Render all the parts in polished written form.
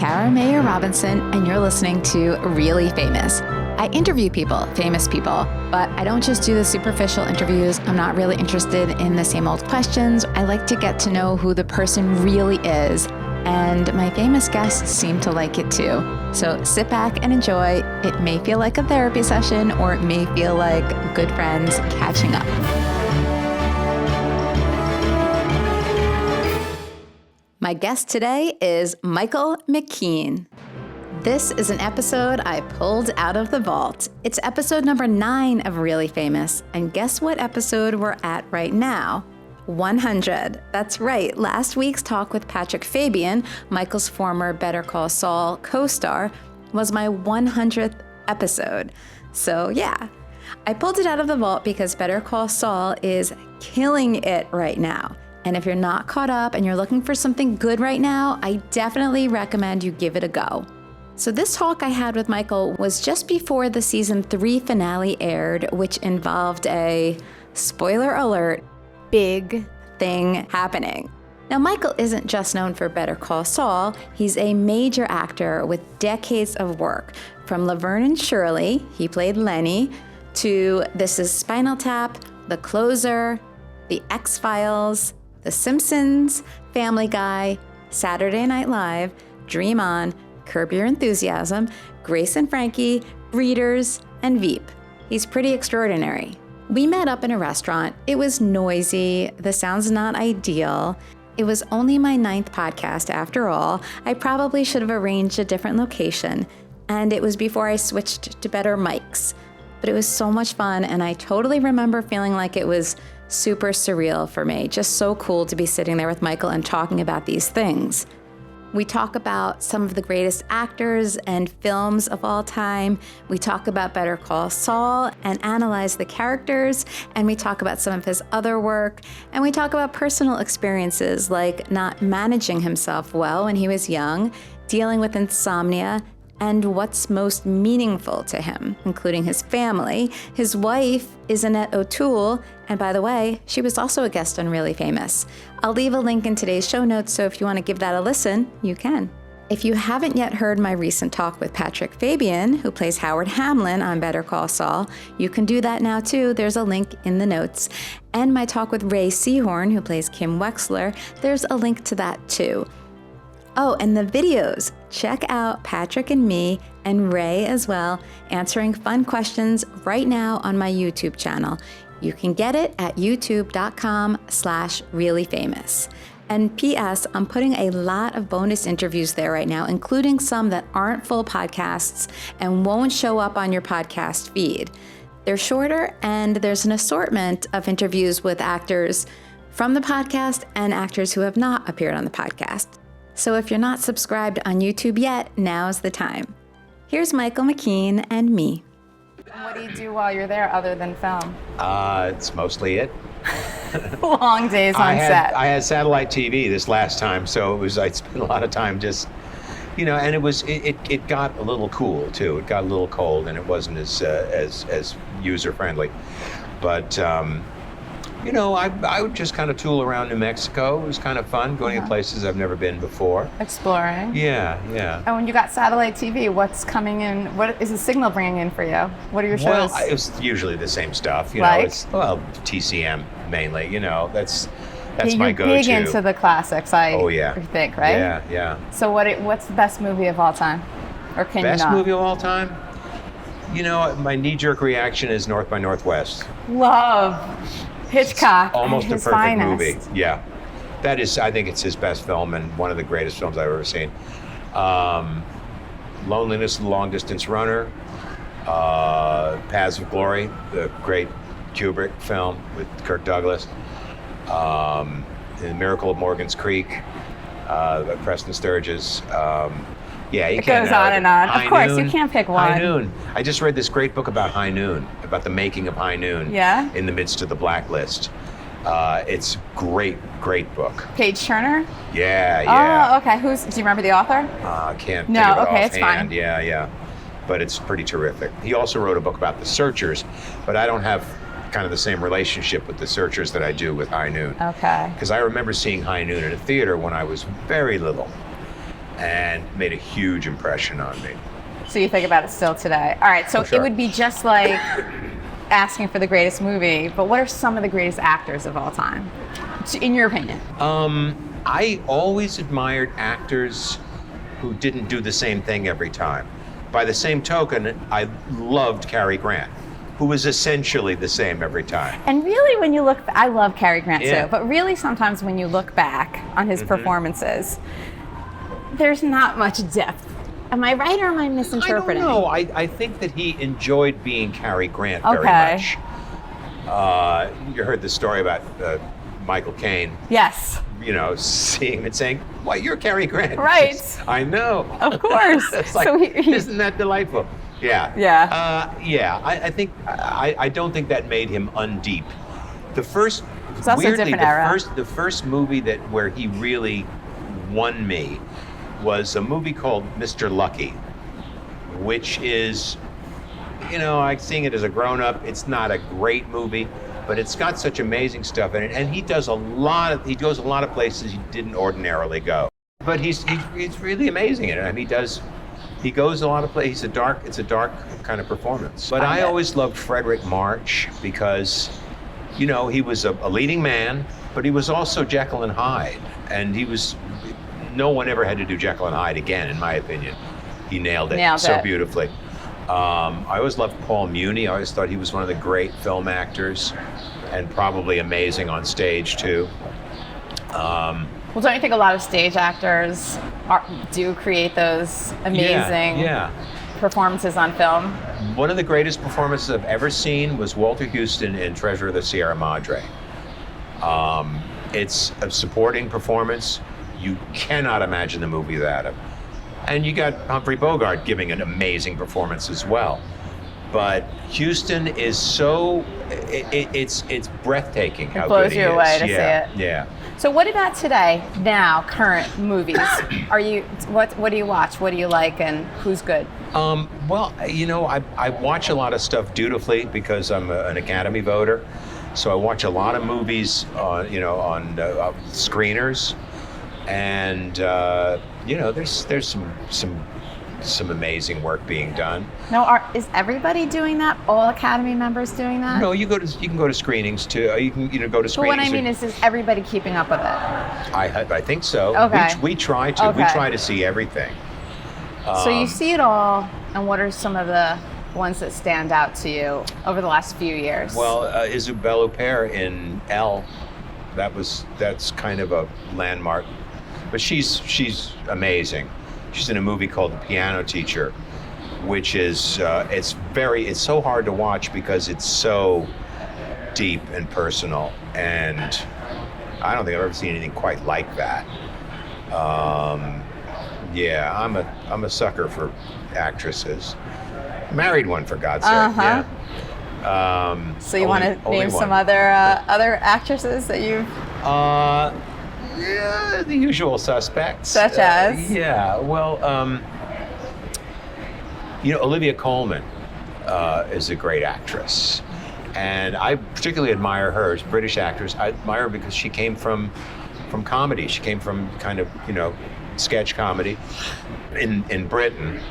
Kara Mayer Robinson, and you're listening to Really Famous. I interview people, famous people, but I don't just do the superficial interviews. I'm not really interested in the same old questions. I like to get to know who the person really is, and my famous guests seem to like it too. So sit back and enjoy. It may feel like a therapy session, or it may feel like good friends catching up. My guest today is Michael McKean. This is an episode I pulled out of the vault. It's episode number 9 of Really Famous, and guess what episode we're at right now? 100. That's right. Last week's talk with Patrick Fabian, Michael's former Better Call Saul co-star, was my 100th episode. So yeah, I pulled it out of the vault because Better Call Saul is killing it right now. And if you're not caught up and you're looking for something good right now, I definitely recommend you give it a go. So this talk I had with Michael was just before the season 3 finale aired, which involved a, spoiler alert, big thing happening. Now, Michael isn't just known for Better Call Saul. He's a major actor with decades of work. From Laverne and Shirley, he played Lenny, to This Is Spinal Tap, The Closer, The X-Files, The Simpsons, Family Guy, Saturday Night Live, Dream On, Curb Your Enthusiasm, Grace and Frankie, Breeders, and Veep. He's pretty extraordinary. We met up in a restaurant. It was noisy. The sound's not ideal. It was only my 9th podcast after all. I probably should have arranged a different location. And it was before I switched to better mics. But it was so much fun, and I totally remember feeling like it was super surreal for me. Just so cool to be sitting there with Michael and talking about these things. We talk about some of the greatest actors and films of all time. We talk about Better Call Saul and analyze the characters. And we talk about some of his other work. And we talk about personal experiences like not managing himself well when he was young, dealing with insomnia, and what's most meaningful to him, including his family. His wife is Annette O'Toole, and by the way, she was also a guest on Really Famous. I'll leave a link in today's show notes, so if you want to give that a listen, you can. If you haven't yet heard my recent talk with Patrick Fabian, who plays Howard Hamlin on Better Call Saul, you can do that now too. There's a link in the notes. And my talk with Ray Seahorn, who plays Kim Wexler, there's a link to that too. Oh, and the videos. Check out Patrick and me, and Ray as well, answering fun questions right now on my YouTube channel. You can get it at youtube.com/reallyfamous. And P.S., I'm putting a lot of bonus interviews there right now, including some that aren't full podcasts and won't show up on your podcast feed. They're shorter, and there's an assortment of interviews with actors from the podcast and actors who have not appeared on the podcast. So if you're not subscribed on YouTube yet, now's the time. Here's Michael McKean and me. What do you do while you're there other than film? It's mostly it. Long days on set. I had satellite TV this last time, so I spent a lot of time just, and it got a little cool too. It got a little cold, and it wasn't as user friendly. But I would just kind of tool around New Mexico. It was kind of fun, going to places I've never been before. Exploring. Yeah. And when you got satellite TV, what's coming in? What is the signal bringing in for you? What are your shows? Well, it was usually the same stuff. TCM mainly. That's my go-to. You're big into the classics, I think, right? Yeah. So what's the best movie of all time? Or can you not? Best movie of all time? My knee-jerk reaction is North by Northwest. Love. Hitchcock. It's almost a perfect finest movie. Yeah. That is, I think it's his best film and one of the greatest films I've ever seen. Loneliness of the Long Distance Runner. Paths of Glory, the great Kubrick film with Kirk Douglas. The Miracle of Morgan's Creek, Preston Sturges. It goes on and on. Of course, you can't pick one. High Noon. I just read this great book about High Noon, about the making of High Noon. Yeah? In the midst of the Blacklist. It's great book. Page Turner? Yeah. Oh, okay. Do you remember the author? I can't think No, of it okay, it's offhand. fine. Yeah. But it's pretty terrific. He also wrote a book about the Searchers, but I don't have kind of the same relationship with the Searchers that I do with High Noon. Okay. Because I remember seeing High Noon at a theater when I was very little. and made a huge impression on me. So you think about it still today. All right, so For sure. it would be just like asking for the greatest movie, but what are some of the greatest actors of all time, in your opinion? I always admired actors who didn't do the same thing every time. By the same token, I loved Cary Grant, who was essentially the same every time. And really, when you look, I love Cary Grant Yeah. too, but really sometimes when you look back on his performances, there's not much depth. Am I right or am I misinterpreting? I don't know. I think that he enjoyed being Cary Grant very Okay. much. You heard the story about Michael McKean, Yes, seeing him and saying, "Why, you're Cary Grant." Right. I know. of course. It's like, So isn't that delightful? Yeah. Yeah. I think I don't think that made him undeep. The first, It's also a weirdly, different era. the first movie where he really won me was a movie called Mr. Lucky, which is, I'm seeing it as a grown-up. It's not a great movie, but it's got such amazing stuff in it, and he goes a lot of places he didn't ordinarily go. But he's really amazing in it. I mean, he goes a lot of places. It's a dark kind of performance. But I always loved Frederick March because, he was a leading man, but he was also Jekyll and Hyde, and no one ever had to do Jekyll and Hyde again, in my opinion. He nailed it so beautifully. I always loved Paul Muni. I always thought he was one of the great film actors, and probably amazing on stage too. Well, don't you think a lot of stage actors do create those amazing performances on film? One of the greatest performances I've ever seen was Walter Houston in Treasure of the Sierra Madre. It's a supporting performance. You cannot imagine the movie without him. And you got Humphrey Bogart giving an amazing performance as well. But Houston is it's breathtaking how good he is. It blows you away to see it. Yeah. So what about today, now, current movies? What do you watch? What do you like, and who's good? Well, I watch a lot of stuff dutifully because I'm an Academy voter. So I watch a lot of movies on screeners. And there's some amazing work being done. No, is everybody doing that? All Academy members doing that? No, you can go to screenings too. You can go to screenings. But what I mean is everybody keeping up with it? I think so. Okay. We try to. Okay. We try to see everything. So you see it all, and what are some of the ones that stand out to you over the last few years? Well, Isabelle Huppert in Elle, that's kind of a landmark. But she's amazing. She's in a movie called The Piano Teacher, which is it's so hard to watch because it's so deep and personal, and I don't think I've ever seen anything quite like that. I'm a sucker for actresses. Married one, for God's sake. Yeah. So you want to name some other actresses that you've? Yeah, the usual suspects. Such as? Olivia Colman is a great actress. And I particularly admire her as a British actress. I admire her because she came from comedy. She came from kind of, sketch comedy in Britain,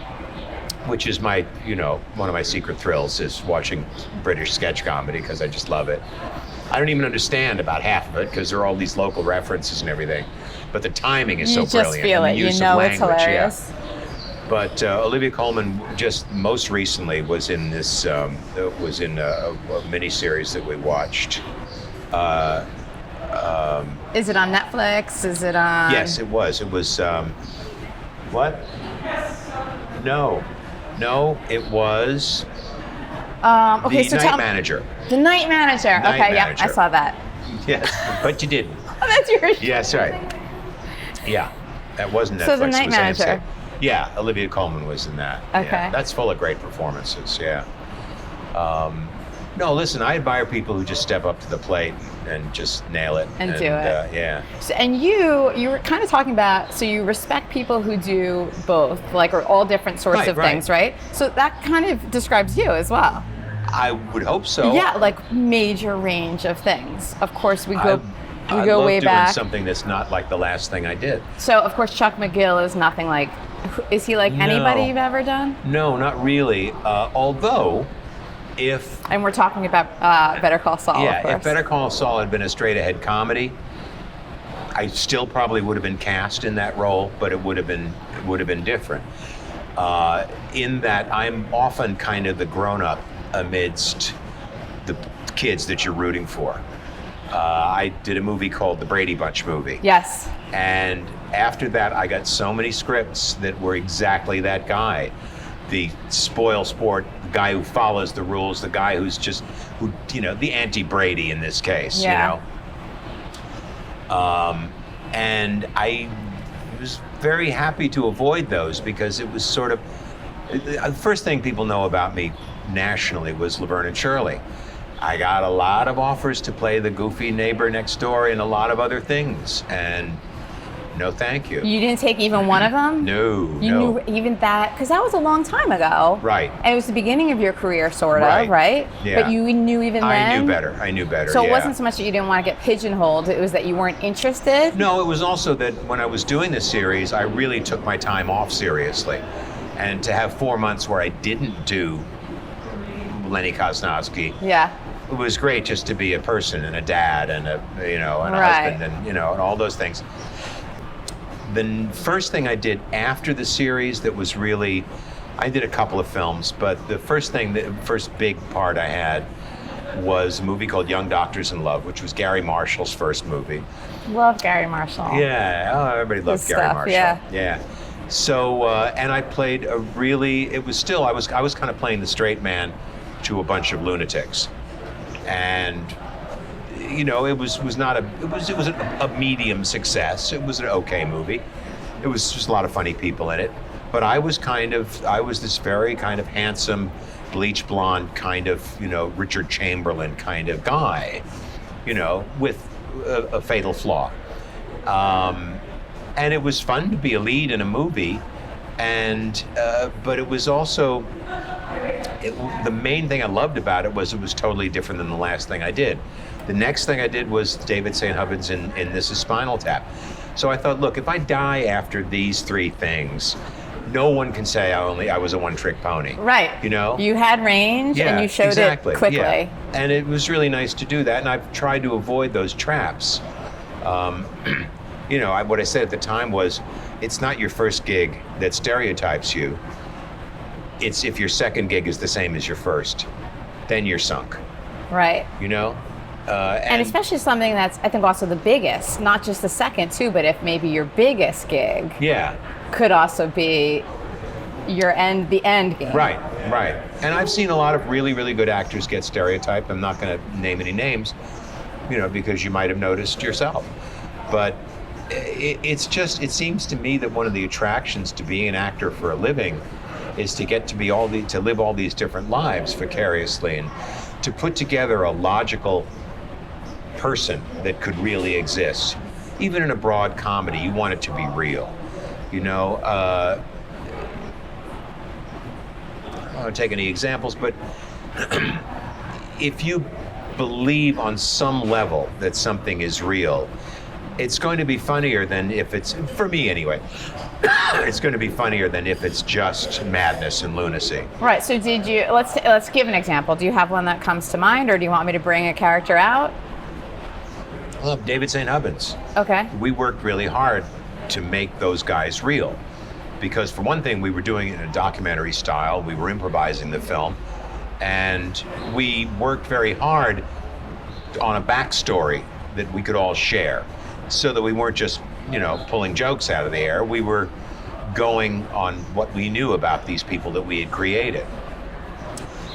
which is my, one of my secret thrills is watching British sketch comedy because I just love it. I don't even understand about half of it because there are all these local references and everything, but the timing is so brilliant. You just feel it. You It's hilarious. Yeah. But Olivia Colman just most recently was in this a miniseries that we watched. Is it on Netflix? Is it on? Yes, it was. It was what? No, it was. Okay, the Night Manager. The Night Manager. Night Okay, Manager. yeah, I saw that. Yes, but you didn't. Oh, that's yours. Yes, right. Yeah, that wasn't Netflix. So The Night it was Manager. AMC. Yeah, Olivia Colman was in that. Okay. Yeah, that's full of great performances. Yeah. No, listen, I admire people who just step up to the plate and just nail it. And do it. Yeah. So, and you were kind of talking about, so you respect people who do both, or all different sorts of things, right? So that kind of describes you as well. I would hope so. Yeah, major range of things. Of course, we go I go love way doing back. something that's not like the last thing I did. So, of course, Chuck McGill is nothing like, is he like anybody you've ever done? No, not really. Although, if... And we're talking about Better Call Saul, Yeah, of course. if Better Call Saul had been a straight-ahead comedy, I still probably would have been cast in that role, but it would have been different. In that I'm often kind of the grown-up amidst the kids that you're rooting for. I did a movie called the Brady Bunch movie. Yes. And after that, I got so many scripts that were exactly that guy. The spoil sport, the guy who follows the rules, the guy the anti-Brady in this case, and I was very happy to avoid those because it was sort of, the first thing people know about me nationally was Laverne and Shirley. I got a lot of offers to play the goofy neighbor next door in a lot of other things, and no thank you. You didn't take even one of them? No. You knew even that, because that was a long time ago. Right. And it was the beginning of your career, sort of, right? Yeah. But you knew even then? I knew better. So it wasn't so much that you didn't want to get pigeonholed, it was that you weren't interested? No, it was also that when I was doing this series, I really took my time off seriously. And to have 4 months where I didn't do Lenny Kosnowski, it was great just to be a person and a dad and a husband and all those things. The first thing I did after the series that was really, I did a couple of films, but the first big part I had was a movie called Young Doctors in Love, which was Garry Marshall's first movie. Love Garry Marshall. Yeah, everybody loved Garry Marshall. Yeah. So, and I played I was kind of playing the straight man to a bunch of lunatics. And it was a medium success. It was an okay movie. It was just a lot of funny people in it. But I was this very kind of handsome, bleach blonde kind of, Richard Chamberlain kind of guy, with a fatal flaw. And it was fun to be a lead in a movie, but it was also, the main thing I loved about it was totally different than the last thing I did. The next thing I did was David St. Hubbins in This Is Spinal Tap. So I thought, look, if I die after these three things, no one can say I was a one-trick pony. Right. You had range and you showed it quickly. Yeah. And it was really nice to do that, and I've tried to avoid those traps. What I said at the time was, it's not your first gig that stereotypes you. It's if your second gig is the same as your first, then you're sunk. Right. And especially something that's, I think, also the biggest, not just the second too, but if maybe your biggest gig could also be the end game. Right. And I've seen a lot of really, really good actors get stereotyped. I'm not going to name any names, because you might have noticed yourself. But it seems to me that one of the attractions to being an actor for a living is to get to live all these different lives vicariously, and to put together a logical person that could really exist. Even in a broad comedy, you want it to be real. I don't want to take any examples, but if you believe on some level that something is real, it's going to be funnier than if it's, for me anyway, it's going to be funnier than if it's just madness and lunacy. Right, so let's give an example. Do you have one that comes to mind, or do you want me to bring a character out? Well, David St. Hubbins. Okay. We worked really hard to make those guys real. Because for one thing, we were doing it in a documentary style. We were improvising the film. And we worked very hard on a backstory that we could all share, so that we weren't just, pulling jokes out of the air. We were going on what we knew about these people that we had created.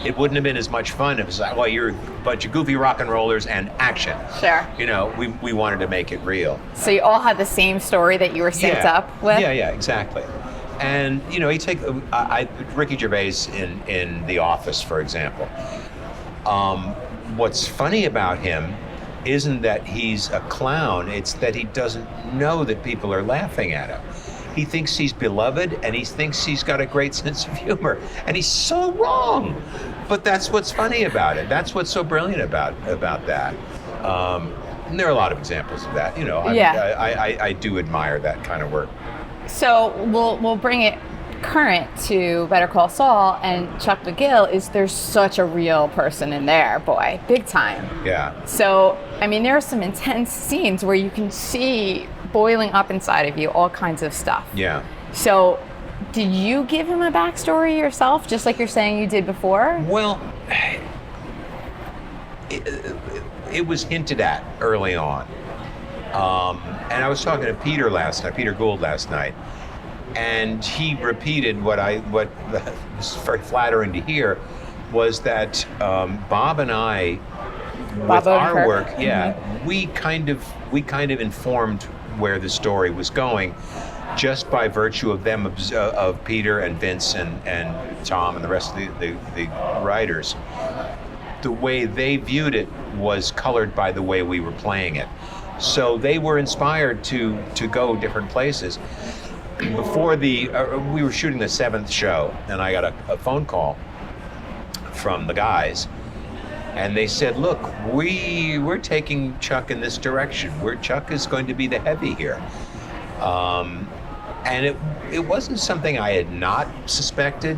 It wouldn't have been as much fun if it was like, well, you're a bunch of goofy rock and rollers and action. Sure. We wanted to make it real. So you all had the same story that you were synced up with? Yeah, exactly. And, you take Ricky Gervais in The Office, for example. What's funny about him isn't that he's a clown, it's that he doesn't know that people are laughing at him. He thinks he's beloved, and he thinks he's got a great sense of humor, and he's so wrong. But that's what's funny about it. That's what's so brilliant about that. And there are a lot of examples of that. I do admire that kind of work. So we'll bring it current to Better Call Saul, and Chuck McGill there's such a real person in there, boy, big time. Yeah. So, I mean, there are some intense scenes where you can see boiling up inside of you all kinds of stuff. Yeah. So, did you give him a backstory yourself, just like you're saying you did before? Well, it was hinted at early on. And I was talking to Peter Gould last night, and he repeated what was very flattering to hear, was that Bob and I, with our work, we kind of informed where the story was going, just by virtue of them, of Peter and Vince and Tom and the rest of the writers. The way they viewed it was colored by the way we were playing it. So they were inspired to go different places. Before we were shooting the 7th show, and I got a phone call from the guys, and they said, look, we're taking Chuck in this direction, where Chuck is going to be the heavy here. And it wasn't something I had not suspected,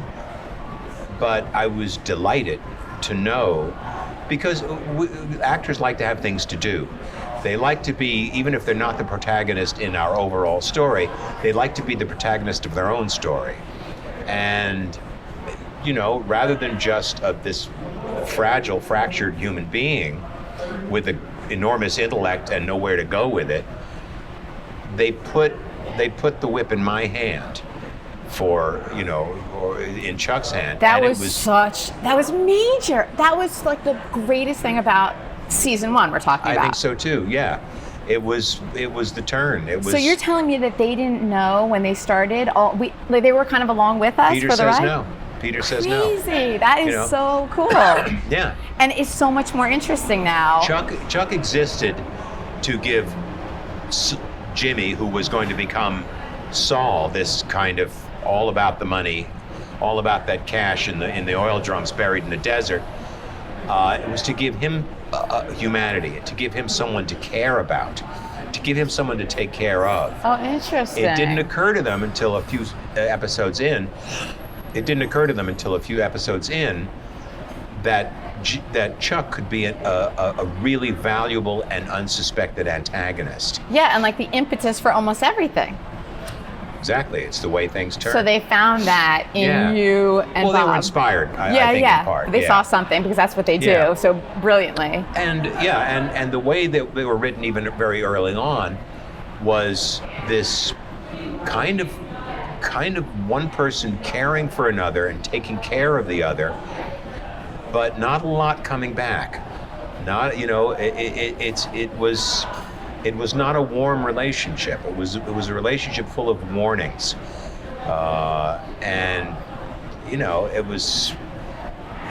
but I was delighted to know, because actors like to have things to do. They like to be, even if they're not the protagonist in our overall story, they like to be the protagonist of their own story. And, rather than just this fragile, fractured human being with an enormous intellect and nowhere to go with it, they put the whip in my hand or in Chuck's hand. That was major. That was like the greatest thing about season 1 we're talking about. I think so too, yeah. It was the turn. So you're telling me that they didn't know when they started, they were kind of along with us for the ride? Peter says no. Crazy. That is so cool. Yeah. And it's so much more interesting now. Chuck existed to give Jimmy, who was going to become Saul, this kind of all about the money, all about that cash in the oil drums buried in the desert. It was to give him humanity, to give him someone to care about, to give him someone to take care of. Oh, interesting. It didn't occur to them until a few episodes in. That Chuck could be a really valuable and unsuspected antagonist. Yeah, and like the impetus for almost everything. Exactly, it's the way things turn. So they found that in you and Bob. Well, they were inspired, I think, in part. They saw something, because that's what they do so brilliantly. And the way that they were written even very early on was this kind of one person caring for another and taking care of the other, but not a lot coming back. It was not a warm relationship. It was a relationship full of warnings, and it was,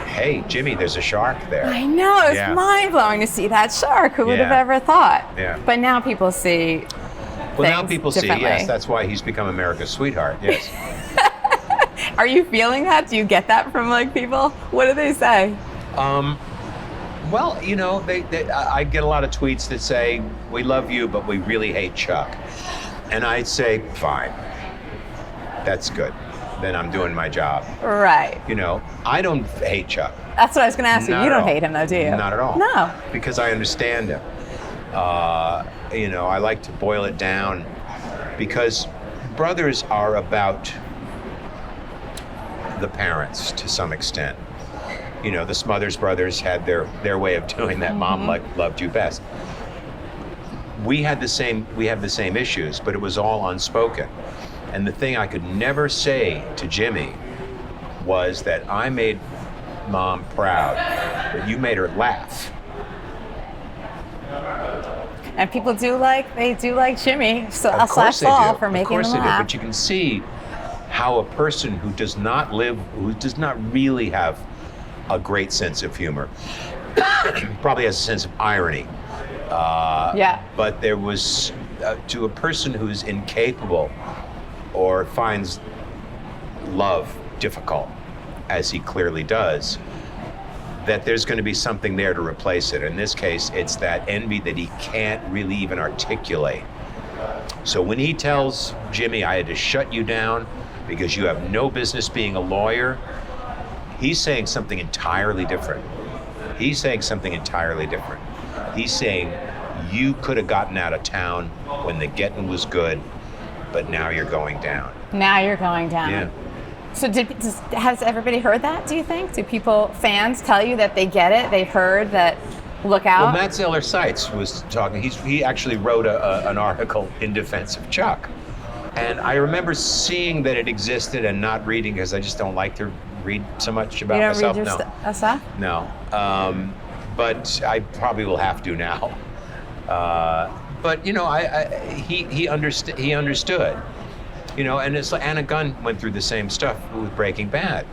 hey, Jimmy, there's a shark there. I know, it's mind-blowing to see that shark. Who would have ever thought? Yeah. But now people see. Well, now people see. Yes, that's why he's become America's sweetheart. Yes. Are you feeling that? Do you get that from people? What do they say? Well, I get a lot of tweets that say, we love you, but we really hate Chuck. And I'd say, fine, that's good. Then I'm doing my job. Right. I don't hate Chuck. That's what I was going to ask you. You don't hate him, though, do you? Not at all. No. Because I understand him. I like to boil it down, because brothers are about the parents to some extent. The Smothers Brothers had their way of doing that. Mom loved you best. We have the same issues, but it was all unspoken. And the thing I could never say to Jimmy was that I made Mom proud, but you made her laugh. And people do like Jimmy slash Saul for making them laugh. Of course they do, but you can see how a person who does not really have a great sense of humor, probably has a sense of irony. But there was, to a person who's incapable or finds love difficult, as he clearly does, that there's going to be something there to replace it. In this case, it's that envy that he can't really even articulate. So when he tells Jimmy, I had to shut you down because you have no business being a lawyer, he's saying something entirely different. He's saying something entirely different. He's saying, you could have gotten out of town when the getting was good, but now you're going down. Now you're going down. Yeah. So has everybody heard that, do you think? Do fans tell you that they get it? They've heard that, look out? Well, Matt Zeller Seitz was talking. He actually wrote an article in defense of Chuck. And I remember seeing that it existed and not reading because I just don't like to read so much about myself. You don't read your stuff? No. But I probably will have to now. But, you know, he understood. You know, and it's like Anna Gunn went through the same stuff with Breaking Bad.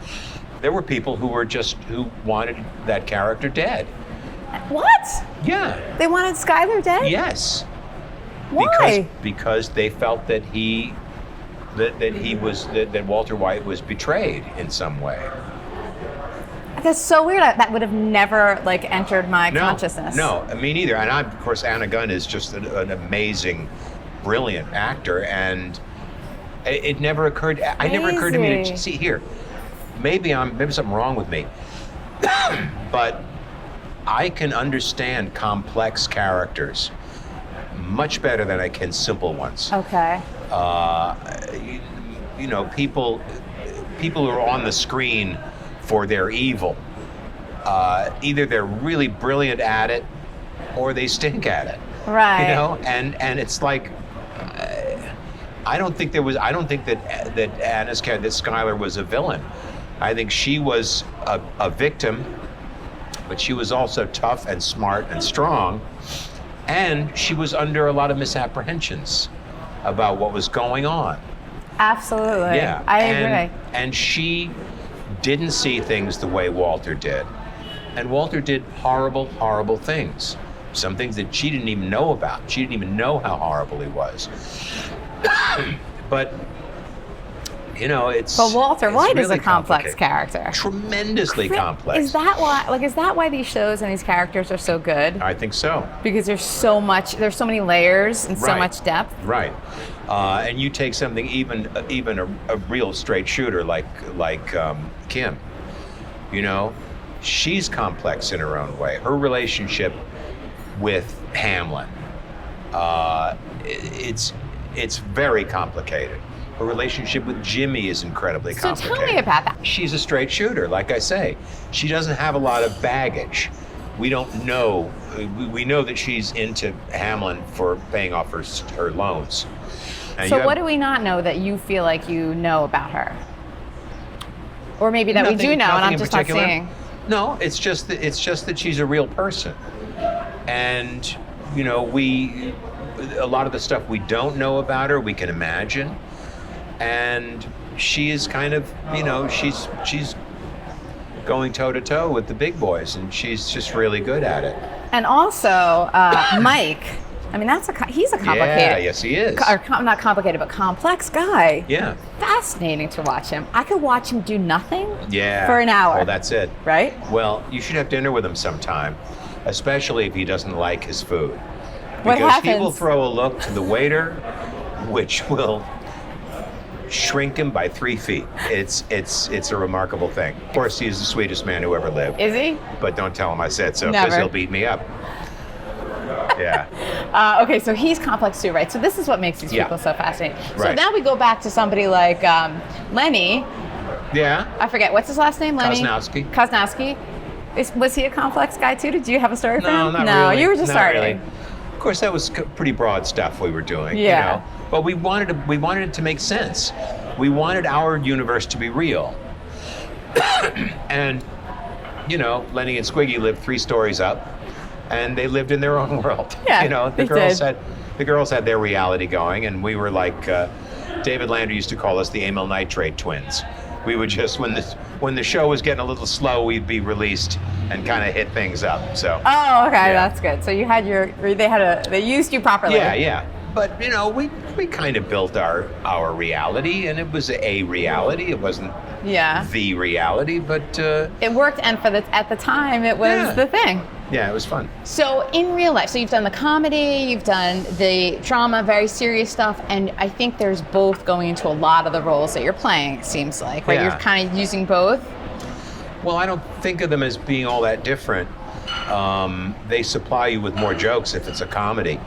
There were people who wanted that character dead. What? Yeah. They wanted Skyler dead? Yes. Why? Because they felt that that Walter White was betrayed in some way. That's so weird. That would have never entered my consciousness. No, me neither. And of course, Anna Gunn is just an amazing, brilliant actor, and it never occurred. It never occurred to me to see here. Maybe something wrong with me, but I can understand complex characters much better than I can simple ones. Okay. You know, people who are on the screen for their evil. Either they're really brilliant at it, or they stink at it. Right. You know, and it's like. I don't think that Skyler was a villain. I think she was a victim, but she was also tough and smart and strong, and she was under a lot of misapprehensions about what was going on. Absolutely. Yeah. I agree. And she didn't see things the way Walter did. And Walter did horrible, horrible things. Some things that she didn't even know about. She didn't even know how horrible he was. But, you know, But Walter White is a complex character. Tremendously complex. Is that why these shows and these characters are so good? I think so. Because there's so many layers and so much depth. Right. And you take something even a real straight shooter like Kim, you know, she's complex in her own way. Her relationship with Hamlin, it's very complicated. Her relationship with Jimmy is incredibly complicated. So tell me about that. She's a straight shooter, like I say. She doesn't have a lot of baggage. We don't know. We know that she's into Hamlin for paying off her loans. And so what do we not know that you feel like you know about her? Or maybe that we do know and I'm just not seeing. No, it's just that she's a real person. And, you know, a lot of the stuff we don't know about her, we can imagine. And she is kind of, you know, she's going toe to toe with the big boys, and she's just really good at it. And also, Mike, I mean, he's a complicated. Yeah, yes, he is. Not complicated, but complex guy. Yeah. Fascinating to watch him. I could watch him do nothing. Yeah. For an hour. Well, that's it. Right? Well, you should have dinner with him sometime, especially if he doesn't like his food. What happens? Because he will throw a look to the waiter, which will shrink him by 3 feet. It's a remarkable thing. Of course, he's the sweetest man who ever lived. Is he? But don't tell him I said so, because he'll beat me up. Yeah. Okay, so he's complex too, right? So this is what makes these people so fascinating. So right. now we go back to somebody like Lenny. Yeah. I forget, what's his last name? Lenny? Kosnowski. Was he a complex guy too? Did you have a story for him? No, you were just starting. Really. Of course, that was pretty broad stuff we were doing. Yeah. You know? But we wanted it to make sense. We wanted our universe to be real. And, you know, Lenny and Squiggy lived 3 stories up, and they lived in their own world. Yeah, you know, the girls had their reality going, and we were like, David Lander used to call us the amyl nitrate twins. We would just, when the show was getting a little slow, we'd be released and kind of hit things up. So. Oh, okay, yeah. That's good. So you had they used you properly. Yeah. But we kind of built our reality, and it was a reality. It wasn't the reality, but it worked. And at the time, it was the thing. Yeah, it was fun. So in real life, so you've done the comedy, you've done the drama, very serious stuff, and I think there's both going into a lot of the roles that you're playing. It seems like, right? Yeah. You're kind of using both. Well, I don't think of them as being all that different. They supply you with more jokes if it's a comedy,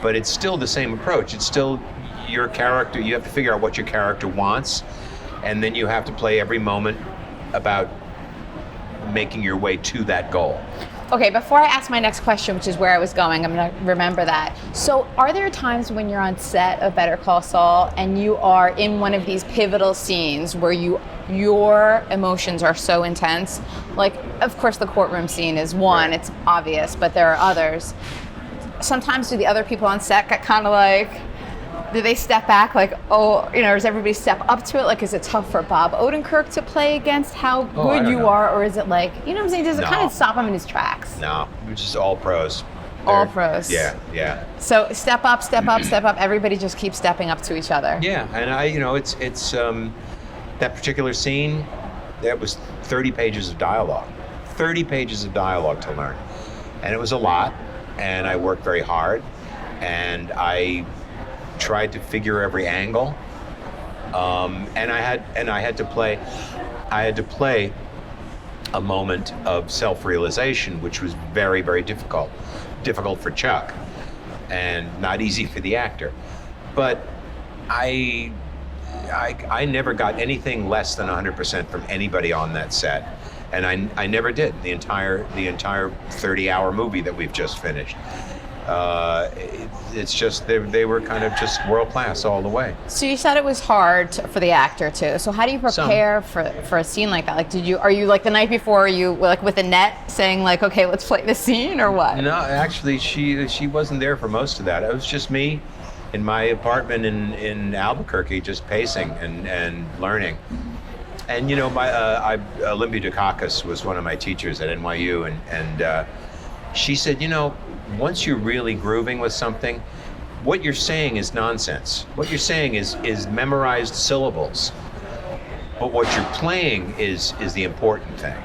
but it's still the same approach. It's still your character. You have to figure out what your character wants, and then you have to play every moment about making your way to that goal. Okay, before I ask my next question, which is where I was going, I'm going to remember that. So are there times when you're on set of Better Call Saul and you are in one of these pivotal scenes where your emotions are so intense? Like, of course, the courtroom scene is one, It's obvious, but there are others. Sometimes do the other people on set get kind of like, do they step back like, does everybody step up to it? Like, is it tough for Bob Odenkirk to play against how good you are? Or is it like, you know what I'm saying? Does it kind of stop him in his tracks? No, we're just all pros. All pros. Yeah. So step up, step up, step up. Everybody just keeps stepping up to each other. Yeah, and it's that particular scene, that was 30 pages of dialogue. 30 pages of dialogue to learn. And it was a lot, and I worked very hard, and I tried to figure every angle, and I had to play a moment of self-realization, which was very, very difficult for Chuck, and not easy for the actor. But I never got anything less than 100% from anybody on that set, and I never did the entire 30-hour movie that we've just finished. It's just they were kind of just world class all the way. So you said it was hard for the actor too. So how do you prepare for a scene like that? Like, are you like the night before? Are you like with a net saying like, okay, let's play the scene, or what? No, actually, she wasn't there for most of that. It was just me in my apartment in Albuquerque, just pacing and learning. And Olympia Dukakis was one of my teachers at NYU, and she said, once you're really grooving with something, what you're saying is nonsense. What you're saying is memorized syllables. But what you're playing is the important thing.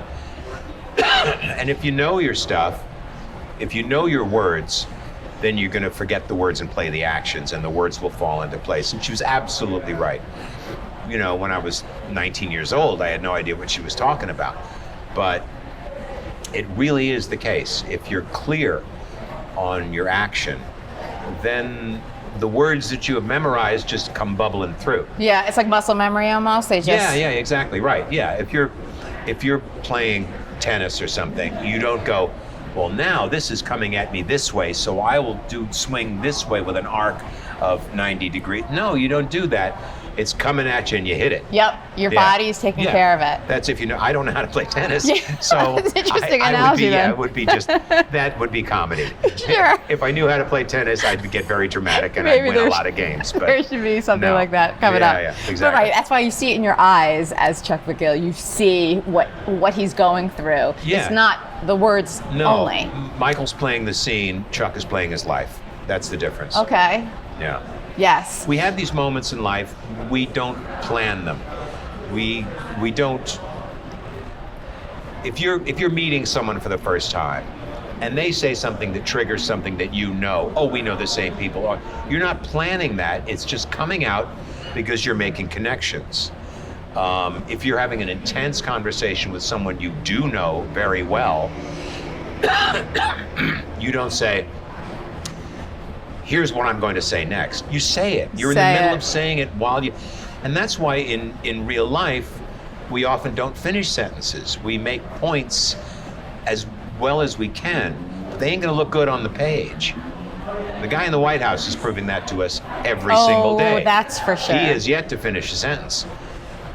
And if you know your stuff, if you know your words, then you're going to forget the words and play the actions, and the words will fall into place. And she was absolutely right. When I was 19 years old, I had no idea what she was talking about. But it really is the case. If you're clear on your action, then the words that you have memorized just come bubbling through. Yeah, it's like muscle memory almost. Yeah, exactly right. Yeah, if you're playing tennis or something, you don't go, well, now this is coming at me this way, so I will swing this way with an arc of 90 degrees. No, you don't do that. It's coming at you and you hit it. Yep, your body's taking care of it. That's if you know. I don't know how to play tennis, so that's interesting analogy. It would be just that would be comedy. Sure. If I knew how to play tennis, I'd get very dramatic and I'd win a lot of games. But there should be something like that coming up. Yeah, exactly. But right, that's why you see it in your eyes as Chuck McGill. You see what he's going through. Yeah. It's not the words only. Michael's playing the scene. Chuck is playing his life. That's the difference. Okay. Yeah. Yes. We have these moments in life, we don't plan them. We don't. If you're meeting someone for the first time and they say something that triggers something that we know the same people, you're not planning that, it's just coming out because you're making connections. If you're having an intense conversation with someone you do know very well, you don't say, here's what I'm going to say next. You say it. You're in the middle of saying it and that's why in real life, we often don't finish sentences. We make points as well as we can. They ain't gonna look good on the page. The guy in the White House is proving that to us every single day. Oh, that's for sure. He has yet to finish a sentence.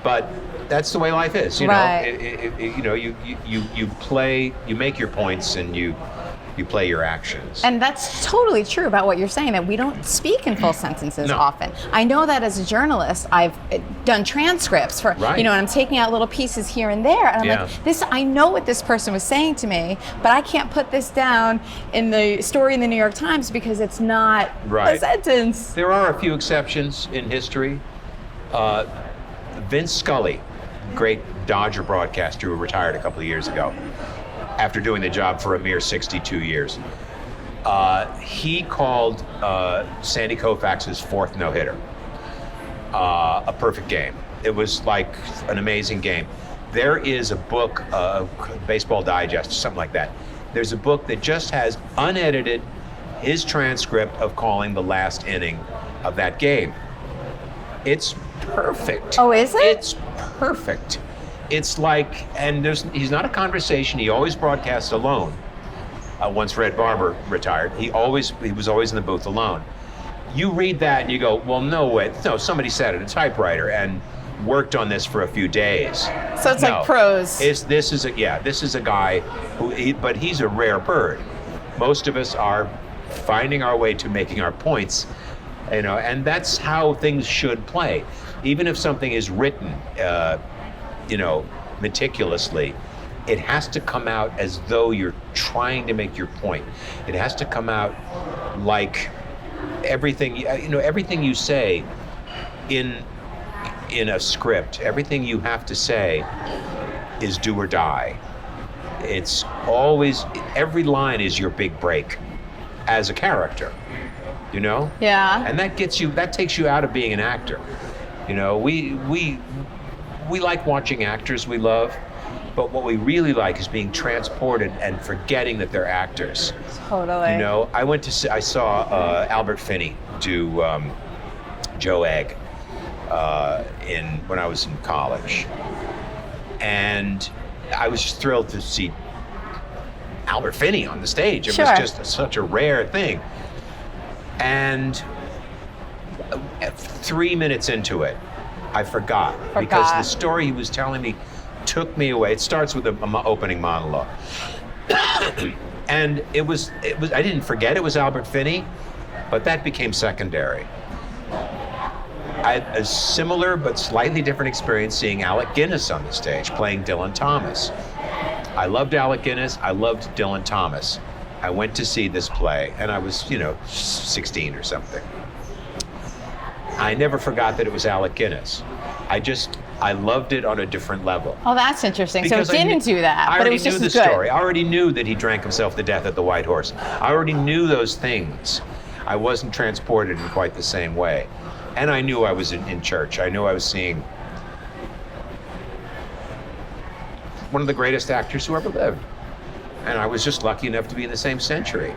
But that's the way life is, right. You play, you make your points, and you You play your actions. And that's totally true about what you're saying, that we don't speak in full sentences No. often. I know that as a journalist, I've done transcripts for, Right. and I'm taking out little pieces here and there. And I'm Yeah. like, I know what this person was saying to me, but I can't put this down in the story in the New York Times because it's not Right. a sentence. There are a few exceptions in history. Vince Scully, great Dodger broadcaster who retired a couple of years ago after doing the job for a mere 62 years. He called Sandy Koufax's fourth no-hitter a perfect game. It was like an amazing game. There is a book, Baseball Digest, something like that. There's a book that just has unedited his transcript of calling the last inning of that game. It's perfect. Oh, is it? It's perfect. It's like, and he's not a conversation. He always broadcasts alone. Once Red Barber retired, he was always in the booth alone. You read that and you go, well, no way. No, somebody sat at a typewriter and worked on this for a few days. So it's like prose. This is a guy but he's a rare bird. Most of us are finding our way to making our points, and that's how things should play. Even if something is written, meticulously, it has to come out as though you're trying to make your point. It has to come out like everything you say in a script, everything you have to say is do or die. It's always, every line is your big break as a character, Yeah. And that takes you out of being an actor. We like watching actors we love, but what we really like is being transported and forgetting that they're actors. Totally. I saw Albert Finney do Joe Egg when I was in college, and I was just thrilled to see Albert Finney on the stage. It was just such a rare thing. And 3 minutes into it, I forgot because the story he was telling me took me away. It starts with an opening monologue. And it was I didn't forget it was Albert Finney, but that became secondary. I had a similar but slightly different experience seeing Alec Guinness on the stage playing Dylan Thomas. I loved Alec Guinness. I loved Dylan Thomas. I went to see this play, and I was, 16 or something. I never forgot that it was Alec Guinness. I loved it on a different level. Oh, that's interesting. Because so it didn't do that, but it was just I already knew as the good. story. I already knew that he drank himself to death at the White Horse. I already knew those things. I wasn't transported in quite the same way. And I knew I was in church. I knew I was seeing one of the greatest actors who ever lived. And I was just lucky enough to be in the same century,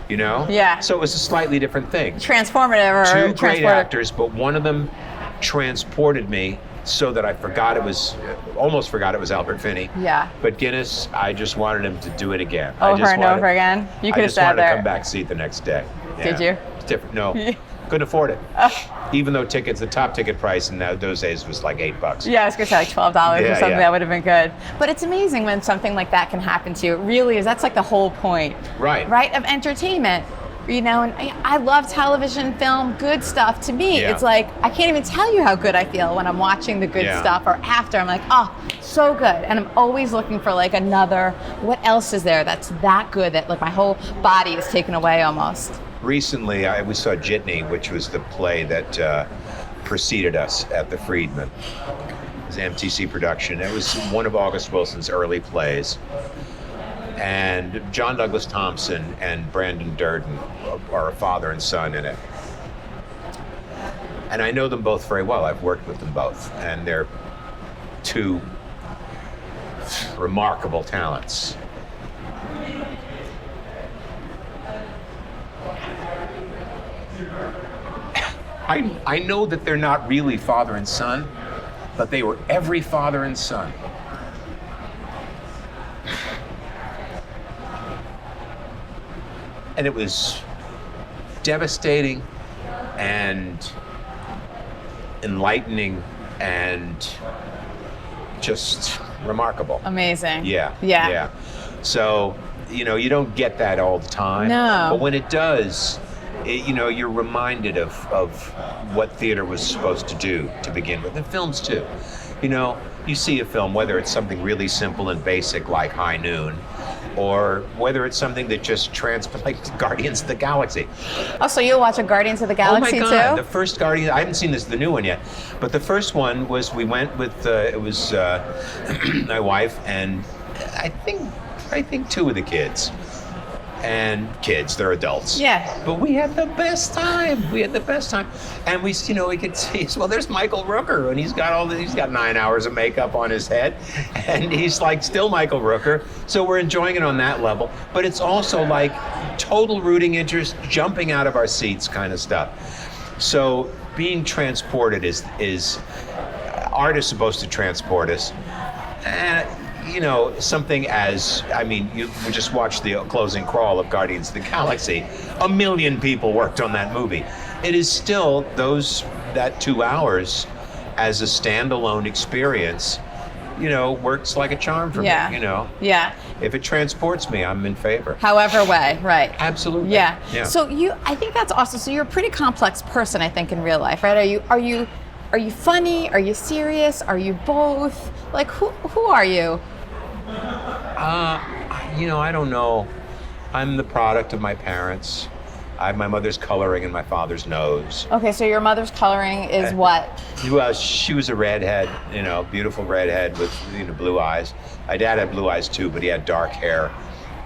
Yeah. So it was a slightly different thing. Transformative or Two great transportive. actors, but one of them transported me so that I almost forgot it was Albert Finney. Yeah. But Guinness, I just wanted him to do it again. Over and over again. You could have I just sat wanted there. to come back see it the next day. Did you? It's different. No, couldn't afford it. Even though the top ticket price in those days was like $8. Yeah, I was gonna say like $12 or Yeah, something. yeah. That would have been good. But it's amazing when something like that can happen to you. It really is. That's like the whole point. Right. Right, of entertainment. And I love television, film, good stuff. To me, Yeah. it's like I can't even tell you how good I feel when I'm watching the good Yeah. stuff, or after. I'm like, oh, so good. And I'm always looking for like another. What else is there that's that good that like my whole body is taken away almost? Recently, we saw Jitney, which was the play that preceded us at the Friedman. It was an MTC production. It was one of August Wilson's early plays. And John Douglas Thompson and Brandon Durden are a father and son in it. And I know them both very well. I've worked with them both. And they're two remarkable talents. I know that they're not really father and son, but they were every father and son. And it was devastating and enlightening and just remarkable. Amazing. Yeah. Yeah. So you don't get that all the time. No. But when it does, you're reminded of what theater was supposed to do to begin with, and films too. You see a film, whether it's something really simple and basic like High Noon, or whether it's something that just like Guardians of the Galaxy. Oh, so you'll watch a Guardians of the Galaxy oh my God, too? The first Guardian, I haven't seen the new one yet, but the first one was, we went with, it was my wife and I think two of the kids. And kids, they're adults. Yeah. But we had the best time. And we could see, well, there's Michael Rooker, and he's got 9 hours of makeup on his head, and he's like still Michael Rooker. So we're enjoying it on that level. But it's also like total rooting interest, jumping out of our seats kind of stuff. So being transported is art is supposed to transport us. And something as, you just watched the closing crawl of Guardians of the Galaxy. 1 million people worked on that movie. It is still that 2 hours as a standalone experience, works like a charm for me, Yeah. If it transports me, I'm in favor. However way, right. Absolutely. Yeah. Yeah. So I think that's awesome. So you're a pretty complex person, I think, in real life, right? Are you funny? Are you serious? Are you both? Like, who are you? I don't know. I'm the product of my parents. I have my mother's coloring and my father's nose. Okay, so your mother's coloring is what? Well, she was a redhead, beautiful redhead with blue eyes. My dad had blue eyes too, but he had dark hair.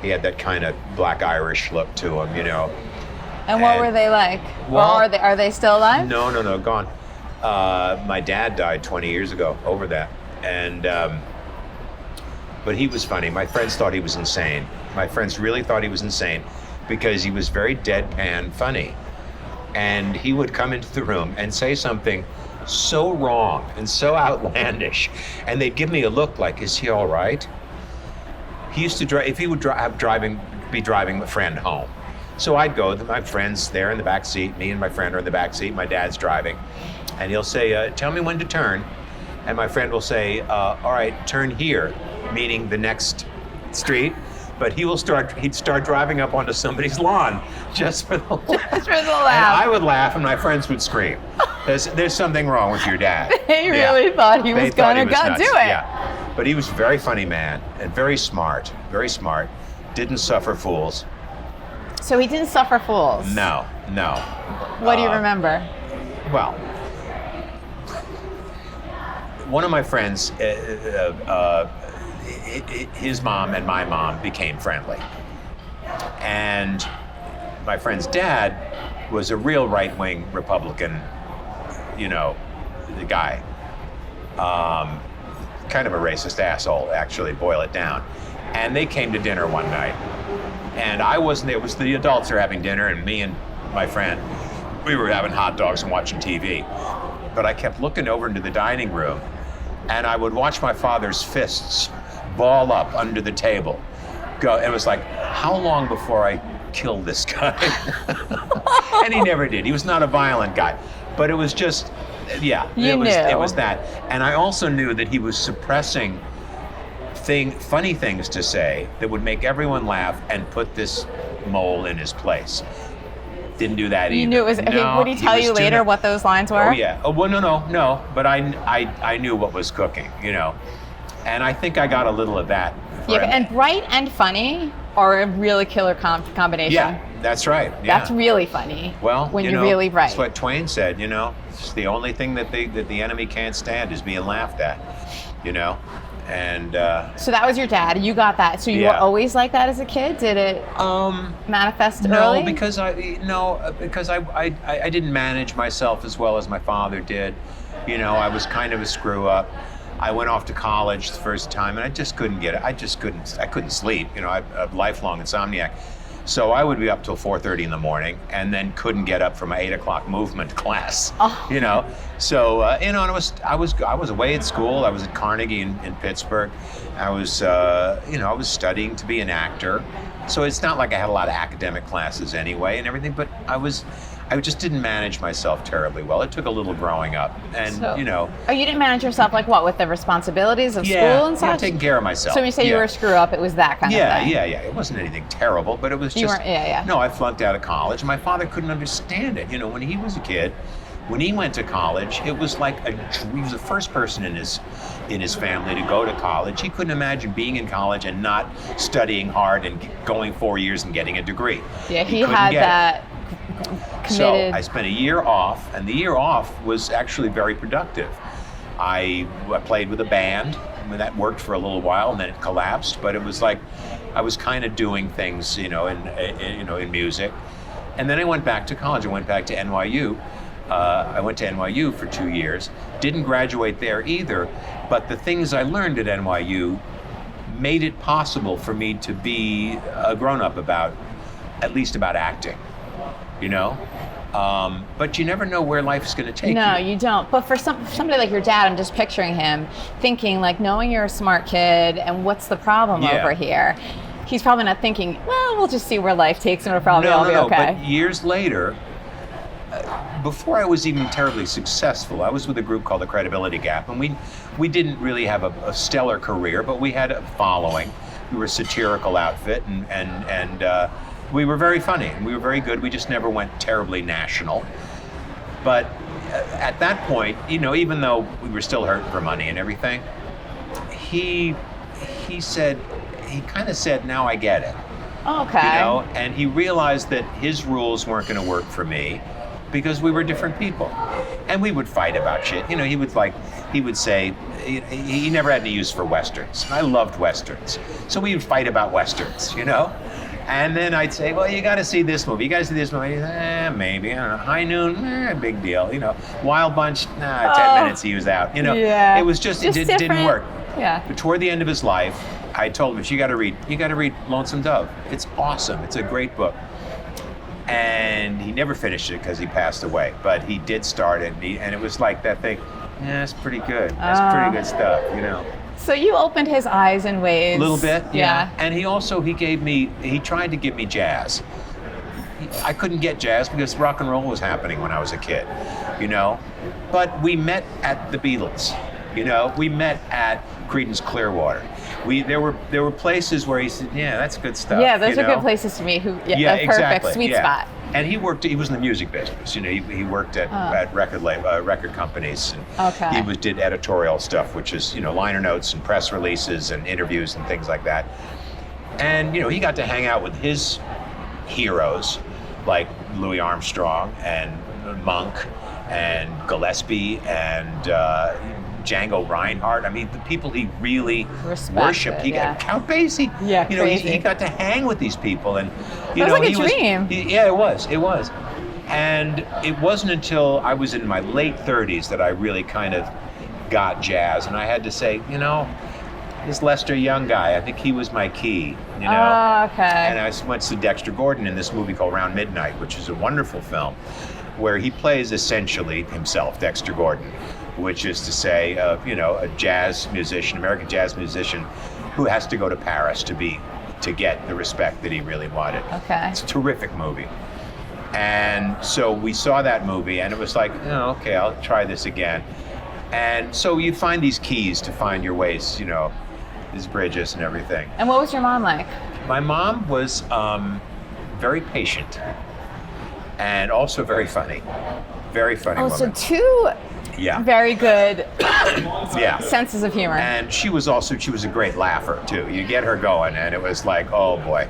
He had that kind of black Irish look to him, And what were they like? Well, or are they still alive? No, gone. My dad died 20 years ago over that. And but he was funny. My friends thought he was insane. My friends really thought he was insane because he was very deadpan funny. And he would come into the room and say something so wrong and so outlandish. And they'd give me a look like, is he all right? He used to drive, if he would be driving a friend home. So I'd go, my friend's there in the back seat, me and my friend are in the back seat, my dad's driving. And he'll say, tell me when to turn. And my friend will say, all right, turn here, meaning the next street. But he'd start driving up onto somebody's lawn just for the laugh. Just for the laugh. And I would laugh and my friends would scream. There's something wrong with your dad. They really thought he was going to do it. Yeah. But he was a very funny man and very smart, didn't suffer fools. So he didn't suffer fools? No. What do you remember? Well, one of my friends, his mom and my mom became friendly. And my friend's dad was a real right-wing Republican, the guy. Kind of a racist asshole, actually, boil it down. And they came to dinner one night. And I wasn't there. It was the adults were having dinner, and me and my friend, we were having hot dogs and watching TV. But I kept looking over into the dining room, and I would watch my father's fists ball up under the table. It was like, how long before I kill this guy? And he never did. He was not a violent guy. But it was just, it was that. And I also knew that he was suppressing funny things to say that would make everyone laugh and put this mole in his place. Didn't do that either. You knew it was. No, would he tell you later what those lines were? Oh yeah. Oh well, no. But I knew what was cooking, and I think I got a little of that. And bright and funny are a really killer combination. Yeah, that's right. Yeah. That's really funny. Well, when you're really bright. That's what Twain said. It's the only thing that the enemy can't stand is being laughed at. And so that was your dad. You got that. So you were always like that as a kid? Did it manifest early? No, because I didn't manage myself as well as my father did. I was kind of a screw up. I went off to college the first time, and I just couldn't get it. I couldn't sleep. I'm a lifelong insomniac. So I would be up till 4:30 in the morning, and then couldn't get up for my 8 o'clock movement class. Oh. So and I was away at school. I was at Carnegie in Pittsburgh. I was I was studying to be an actor. So it's not like I had a lot of academic classes anyway and everything. But I just didn't manage myself terribly well. It took a little growing up, and So- you know. Oh, you didn't manage yourself like what, with the responsibilities of Yeah, school and such? taking care of myself. So when you say you were a screw up, it was that kind of thing. Yeah. It wasn't anything terrible, but it was You just. weren't- yeah. No, I flunked out of college. My father couldn't understand it. You know, when he was a kid, when he went to college, it was like he was the first person in his family to go to college. He couldn't imagine being in college and not studying hard and going 4 years and getting a degree. Yeah, he couldn't had get it. that committed. So I spent a year off, and the year off was actually very productive. I played with a band, and that worked for a little while, and then it collapsed. But it was like I was kind of doing things, in music. And then I went back to college. I went back to NYU. I went to NYU for 2 years. Didn't graduate there either, but the things I learned at NYU made it possible for me to be a grown-up at least about acting. But you never know where life's going to take you. No, you don't. But for somebody like your dad, I'm just picturing him thinking, like, knowing you're a smart kid and what's the problem over here. He's probably not thinking, well, we'll just see where life takes him. It'll probably all be okay. But years later, before I was even terribly successful, I was with a group called the Credibility Gap, and we didn't really have a stellar career, but we had a following. We were a satirical outfit, and we were very funny, and we were very good. We just never went terribly national. But at that point, even though we were still hurting for money and everything, he kind of said, now I get it. Okay. And he realized that his rules weren't going to work for me because we were different people. And we would fight about shit. He would say, he never had any use for Westerns. I loved Westerns. So we would fight about Westerns, And then I'd say, well, you got to see this movie. You got to see this movie. He'd say, maybe. I don't know. High Noon, big deal. Wild Bunch, 10 minutes he was out. Yeah. It was just it didn't work. Yeah. But toward the end of his life, I told him, you got to read Lonesome Dove. It's awesome. It's a great book. And he never finished it because he passed away. But he did start it, and it was like that thing. Yeah, it's pretty good. That's pretty good stuff, So you opened his eyes in ways. A little bit, yeah. And he tried to give me jazz. I couldn't get jazz because rock and roll was happening when I was a kid, But we met at the Beatles, We met at Creedence Clearwater. There were places where he said, yeah, that's good stuff. Yeah, those are good places to meet. Perfect, exactly. sweet spot. And he was in the music business. He worked at record companies. And Okay. He did editorial stuff, which is, liner notes and press releases and interviews and things like that. And, he got to hang out with his heroes like Louis Armstrong and Monk and Gillespie and Django Reinhardt. I mean, the people he really worshipped. Count Basie. Yeah, he got to hang with these people, and it was like a dream. It was. And it wasn't until I was in my late 30s that I really kind of got jazz, and I had to say, this Lester Young guy, I think he was my key. Oh, okay. And I went to Dexter Gordon in this movie called Round Midnight, which is a wonderful film, where he plays essentially himself, Dexter Gordon, which is to say, a jazz musician, American jazz musician, who has to go to Paris to get the respect that he really wanted. Okay. It's a terrific movie. And so we saw that movie, and it was like, okay, I'll try this again. And so you find these keys to find your ways, these bridges and everything. And what was your mom like? My mom was very patient and also very funny. Very funny woman. So two very good senses of humor. And she was a great laugher too. You get her going and it was like, oh boy,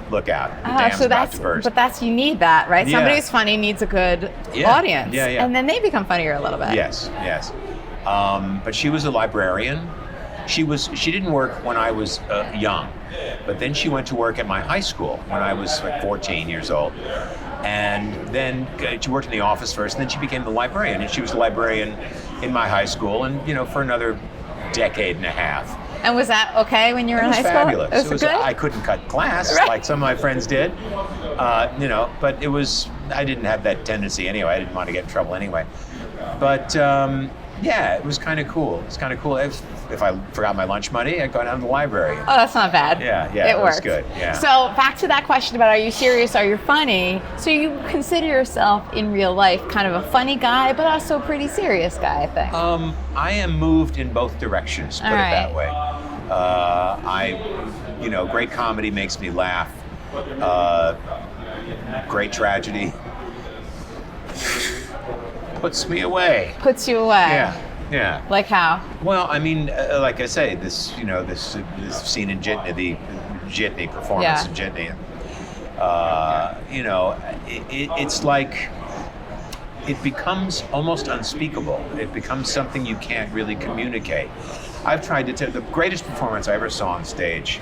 look out. The dam's about to burst. But you need that, right? Yeah. Somebody who's funny needs a good audience. Yeah. And then they become funnier a little bit. Yes. But she was a librarian. She didn't work when I was young, but then she went to work at my high school when I was like 14 years old. And then she worked in the office first, and then she became the librarian. And she was a librarian in my high school, and for another decade and a half. And was that okay when you were in high school? Fabulous. It was good? I couldn't cut class like some of my friends did, but I didn't have that tendency anyway. I didn't want to get in trouble anyway. But Yeah, it was kind of cool. It's kind of cool. If I forgot my lunch money, I'd go down to the library. Oh, that's not bad. Yeah, it was worked. good. Yeah. So back to that question about are you serious, are you funny? So you consider yourself in real life kind of a funny guy, but also a pretty serious guy, I think. I am moved in both directions, put it that way. Great comedy makes me laugh. Great tragedy puts me away. Puts you away. Yeah. Like how? Well, I mean, like I say, this scene in Jitney, the Jitney performance in Jitney, it's like it becomes almost unspeakable. It becomes something you can't really communicate. I've tried to tell. The greatest performance I ever saw on stage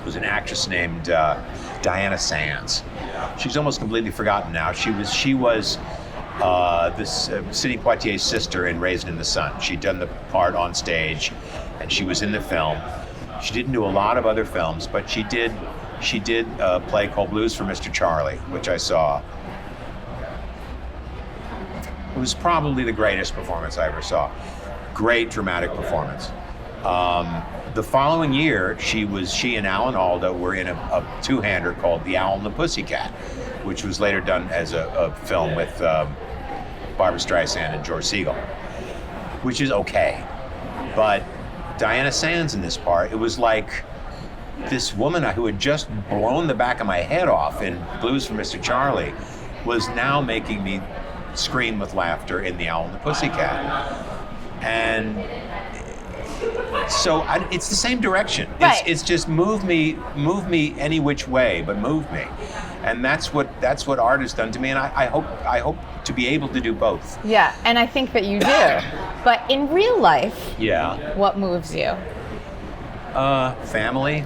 was an actress named Diana Sands. She's almost completely forgotten now. She was this Sidney Poitier's sister in Raisin in the Sun. She'd done the part on stage, and she was in the film. She didn't do a lot of other films, but she did a play called Blues for Mr. Charlie, which I saw. It was probably the greatest performance I ever saw. Great dramatic performance. The following year, she and Alan Alda were in a two-hander called The Owl and the Pussycat, which was later done as a film with Barbra Streisand and George Segal, which is okay. But Diana Sands in this part, it was like this woman who had just blown the back of my head off in Blues for Mr. Charlie was now making me scream with laughter in The Owl and the Pussycat. And so it's the same direction. Right. It's just move me any which way, but move me. And that's what art has done to me, and I hope to be able to do both. Yeah, and I think that you do. But in real life, what moves you? Family,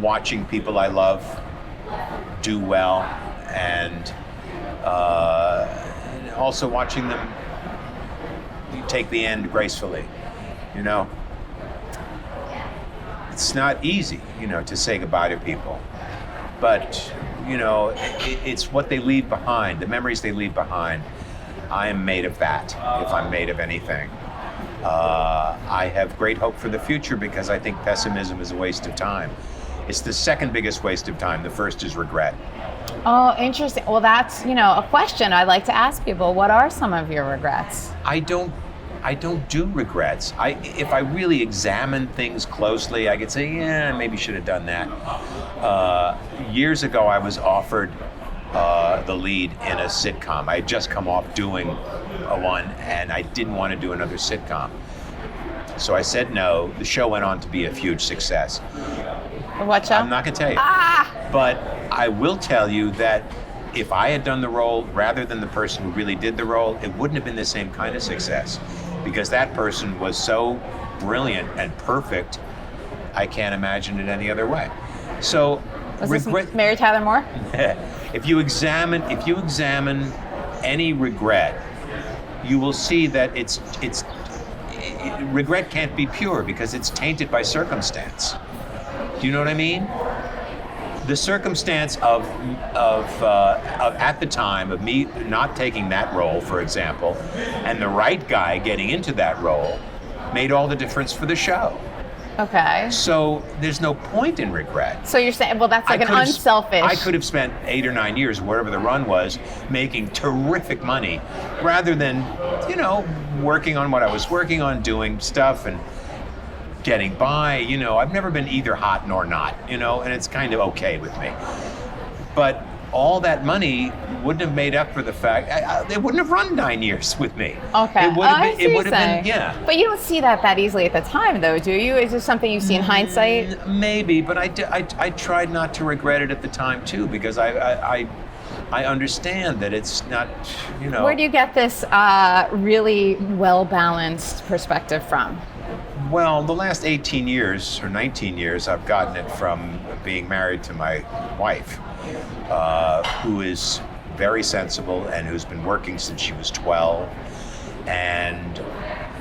watching people I love do well, and also watching them take the end gracefully. It's not easy, to say goodbye to people, but it's what they leave behind, the memories they leave behind. I am made of that, if I'm made of anything. I have great hope for the future because I think pessimism is a waste of time. It's the second biggest waste of time. The first is regret. Oh, interesting. Well, that's, a question I like to ask people. What are some of your regrets? I don't do regrets. If I really examine things closely, I could say, yeah, maybe should have done that. Years ago, I was offered the lead in a sitcom. I had just come off doing one, and I didn't want to do another sitcom. So I said no. The show went on to be a huge success. What show? I'm not going to tell you. But I will tell you that if I had done the role rather than the person who really did the role, it wouldn't have been the same kind of success. Because that person was so brilliant and perfect, I can't imagine it any other way. So, was this Mary Tyler Moore? If you examine any regret, you will see that regret can't be pure because it's tainted by circumstance. Do you know what I mean? The circumstance of at the time of me not taking that role, for example, and the right guy getting into that role made all the difference for the show. Okay. So there's no point in regret. So you're saying, well, that's like an unselfish. I could have spent 8 or 9 years, wherever the run was, making terrific money, rather than, working on what I was working on, doing stuff and getting by. I've never been either hot nor not, and it's kind of okay with me. But all that money wouldn't have made up for the fact, they wouldn't have run 9 years with me. Okay. It would have been, yeah. But you don't see that easily at the time, though, do you? Is this something you see in hindsight? Maybe, but I tried not to regret it at the time, too, because I understand that it's not, Where do you get this really well-balanced perspective from? Well, the last 18 years or 19 years, I've gotten it from being married to my wife, who is very sensible and who's been working since she was 12. And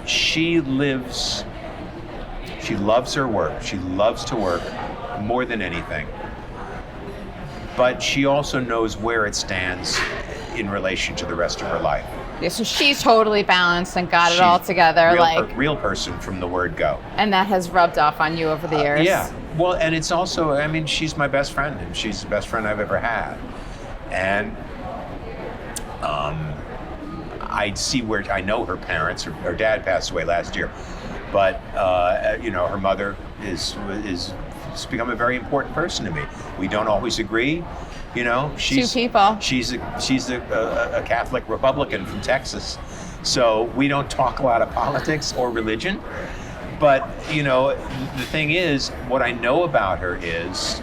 she loves her work. She loves to work more than anything. But she also knows where it stands in relation to the rest of her life. Yeah, so she's totally balanced and got it all together. Real person from the word go. And that has rubbed off on you over the years. Yeah. Well, and it's also, I mean, she's my best friend, and she's the best friend I've ever had. And I see where, I know her parents, her dad passed away last year, but, her mother is become a very important person to me. We don't always agree. She's two people. She's a Catholic Republican from Texas, so we don't talk a lot of politics or religion. But the thing is, what I know about her is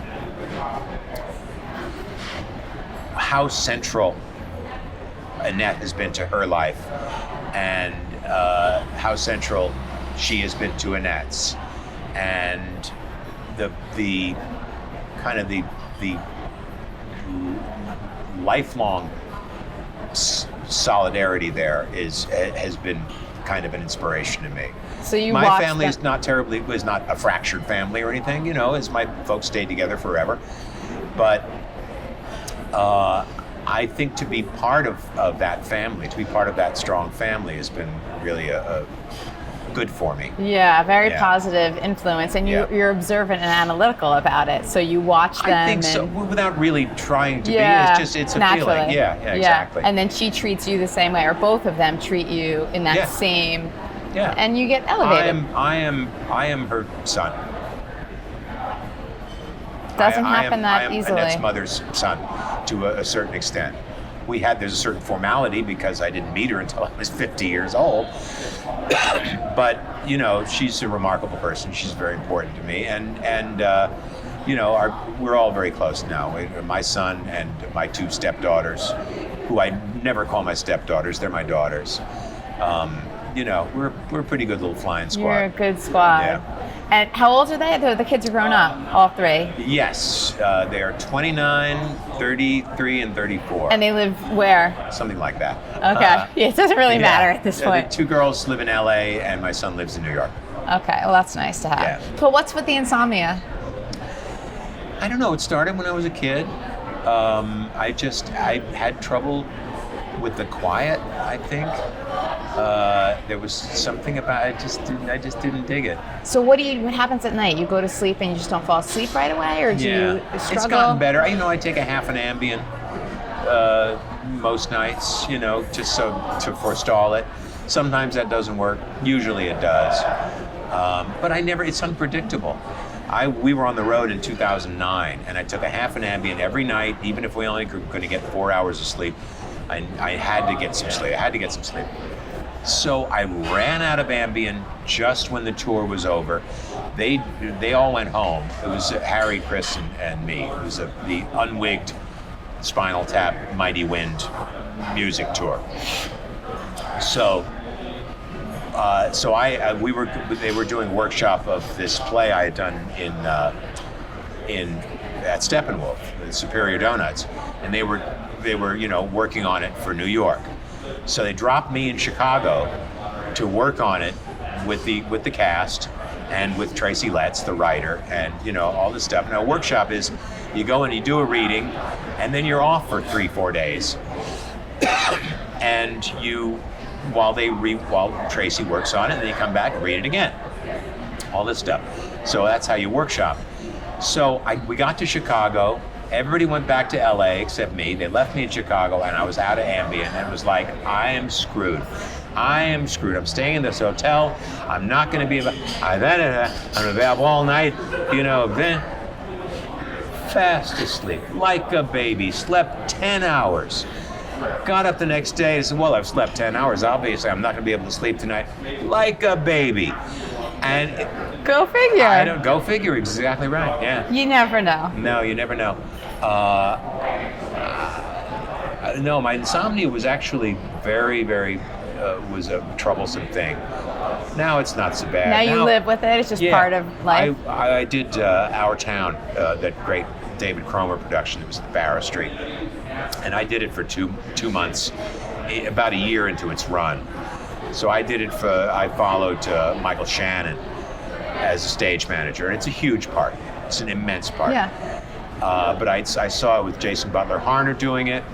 how central Annette has been to her life, and how central she has been to Annette's, and the kind of the lifelong solidarity there has been kind of an inspiration to me. So my family is not a fractured family or anything, as my folks stayed together forever. But I think to be part of that family, to be part of that strong family has been really a good for me. Yeah, very positive influence, and you're observant and analytical about it. So you watch them. I think so, without really trying to be. It's a naturally. Feeling. Yeah, exactly. And then she treats you the same way, or both of them treat you in that same. Yeah. And you get elevated. I am her son. Doesn't happen that easily. Annette's mother's son, to a certain extent. There's a certain formality because I didn't meet her until I was 50 years old. But, she's a remarkable person. She's very important to me. And we're all very close now. My son and my two stepdaughters, who I never call my stepdaughters, they're my daughters. We're a pretty good little flying squad. You're a good squad. Yeah. And how old are they? The kids are grown up, all three. Yes, they are 29, 33, and 34. And they live where? Something like that. Okay. It doesn't really matter at this point. The two girls live in LA, and my son lives in New York. Okay, well that's nice to have. Yeah. But what's with the insomnia? I don't know. It started when I was a kid. I had trouble with the quiet, I think. There was something about it, I just didn't dig it. So what happens at night? You go to sleep and you just don't fall asleep right away, or do you struggle? It's gotten better. I take a half an Ambien most nights, just to forestall it. Sometimes that doesn't work. Usually it does. But it's unpredictable. We were on the road in 2009, and I took a half an Ambien every night, even if we only were going to get 4 hours of sleep. I had to get some sleep. So I ran out of Ambien just when the tour was over. They all went home. It was Harry, Chris, and me. It was the unwigged Spinal Tap, Mighty Wind music tour. So they were doing a workshop of this play I had done at Steppenwolf, the Superior Donuts, and they were working on it for New York. So they dropped me in Chicago to work on it with the cast and with Tracy Letts, the writer, and all this stuff. Now, a workshop is you go and you do a reading, and then you're off for 3-4 days, and while Tracy works on it, and then you come back and read it again. All this stuff. So that's how you workshop. So we got to Chicago. Everybody went back to LA except me. They left me in Chicago, and I was out of Ambien, and it was like, I am screwed. I'm staying in this hotel. I'm not going to be I'm going to be up all night, then fast asleep, like a baby. Slept 10 hours. Got up the next day and said, well, I've slept 10 hours. Obviously, I'm not going to be able to sleep tonight. Like a baby. And go figure. Go figure. Exactly right. Yeah. You never know. No, you never know. No, my insomnia was actually very, very was a troublesome thing. Now it's not so bad. Now you live with it. It's just part of life. I did Our Town, that great David Cromer production. It was at Barrow Street, and I did it for two months, about a year into its run. So I followed Michael Shannon as a stage manager, and it's a huge part. It's an immense part. Yeah. But I saw it with Jason Butler Harner doing it,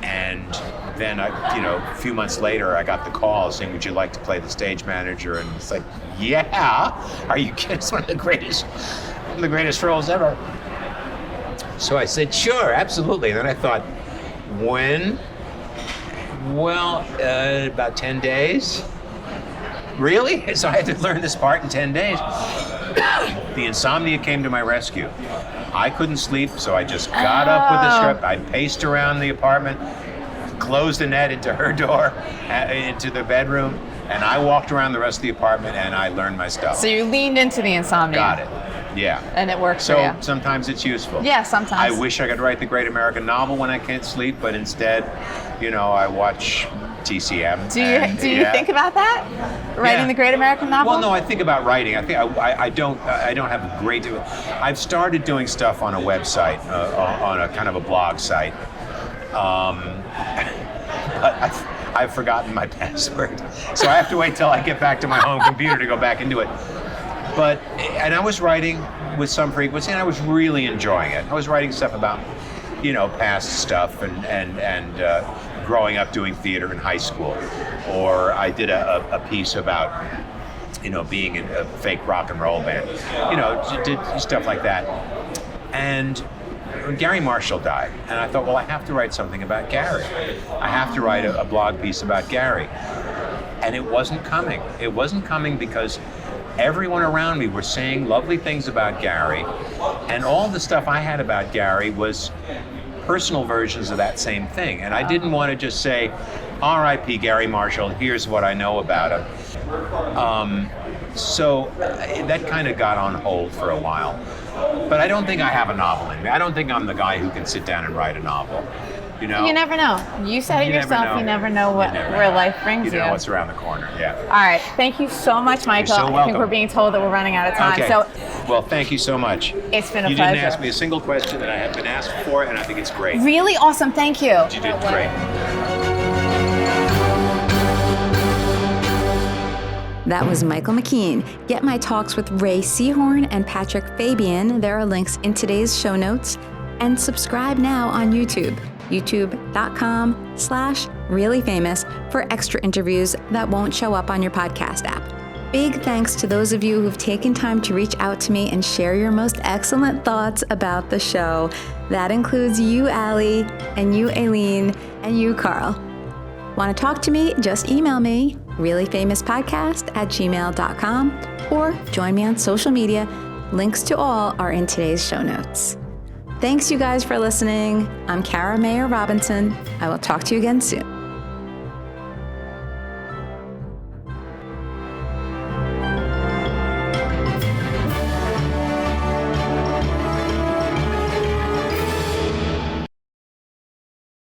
and then a few months later, I got the call saying, "Would you like to play the stage manager?" And it's like, "Yeah, are you kidding? It's one of the greatest roles ever." So I said, "Sure, absolutely." And then I thought, when? Well, about 10 days. Really? So I had to learn this part in 10 days. The insomnia came to my rescue. I couldn't sleep, so I just got up with the script. I paced around the apartment, closed the net into her door, into the bedroom, and I walked around the rest of the apartment and I learned my stuff. So you leaned into the insomnia. Got it. Yeah. And it works for So you. sometimes it's useful. Yeah, sometimes. I wish I could write the great American novel when I can't sleep, but instead, I watch TCM. Do you think about that? Writing the great American novel? Well, no, I think about writing. I think I don't have a great. I've started doing stuff on a website, on a kind of a blog site. But I've forgotten my password, so I have to wait till I get back to my home computer to go back into it. And I was writing with some frequency, and I was really enjoying it. I was writing stuff about, past stuff and growing up doing theater in high school, or I did a piece about, being in a fake rock and roll band, did stuff like that. And when Garry Marshall died, and I thought, well, I have to write something about Garry. I have to write a blog piece about Garry. And it wasn't coming. It wasn't coming because everyone around me were saying lovely things about Garry, and all the stuff I had about Garry was personal versions of that same thing. And I didn't want to just say, R.I.P. Garry Marshall, here's what I know about him. So that kind of got on hold for a while. But I don't think I have a novel in me. I don't think I'm the guy who can sit down and write a novel. You never know. You said it yourself. You never know where life brings you. You know what's around the corner. Yeah. All right. Thank you so much, Michael. You're so welcome. I think we're being told that we're running out of time. Okay. So, well, thank you so much. It's been a pleasure. You didn't ask me a single question that I have been asked for, and I think it's great. Really awesome. Thank you. You did great. That was Michael McKean. Get my talks with Ray Seahorn and Patrick Fabian. There are links in today's show notes. And subscribe now on YouTube. youtube.com/reallyfamous for extra interviews that won't show up on your podcast app. Big thanks to those of you who've taken time to reach out to me and share your most excellent thoughts about the show. That includes you, Allie, and you, Aileen, and you, Carl. Want to talk to me? Just email me, reallyfamouspodcast@gmail.com, or join me on social media. Links to all are in today's show notes. Thanks, you guys, for listening. I'm Kara Mayer Robinson. I will talk to you again soon.